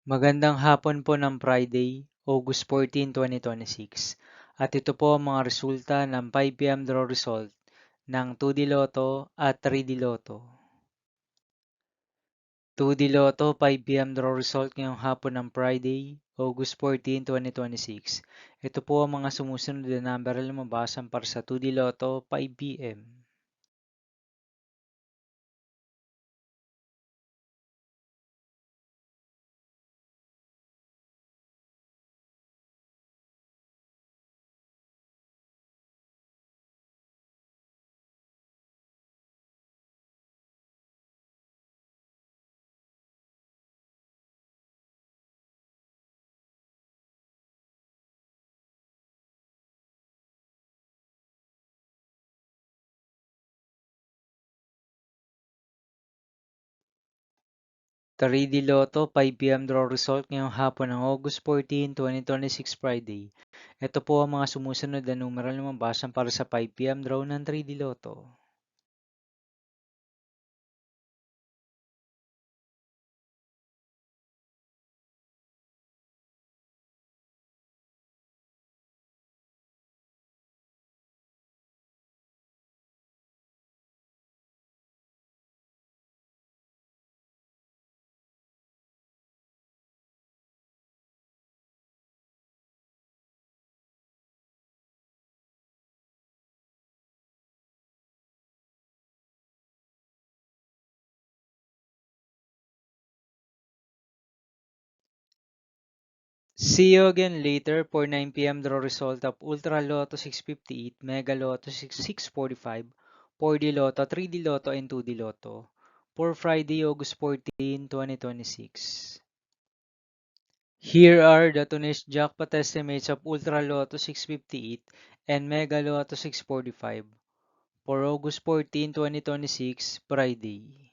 Magandang hapon po ng Friday, August 14, 2026. At ito po ang mga resulta ng 5 p.m. draw result ng 2D Lotto at 3D Lotto. 2D Lotto 5 p.m. draw result ngayong hapon ng Friday, August 14, 2026. Ito po ang mga sumusunod na number na lumabasan para sa 2D Lotto 5 p.m. 3D Lotto 5 p.m. draw result ngayong hapon ng August 14, 2026 Friday. Ito po ang mga sumusunod na numeral na lumabas para sa 5 p.m. draw ng 3D Lotto. See you again later for 9 p.m. draw result of Ultra Lotto 658, Mega Lotto 645, 4D Lotto, 3D Lotto, and 2D Lotto for Friday, August 14, 2026. Here are the today's jackpot estimates of Ultra Lotto 658 and Mega Lotto 645 for August 14, 2026, Friday.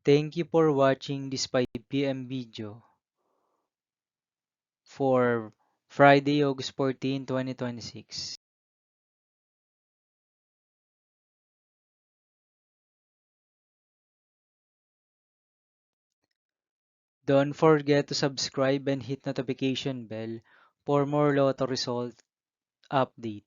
Thank you for watching this 5 p.m. video for Friday, August 14, 2026. Don't forget to subscribe and hit notification bell for more Lotto result update.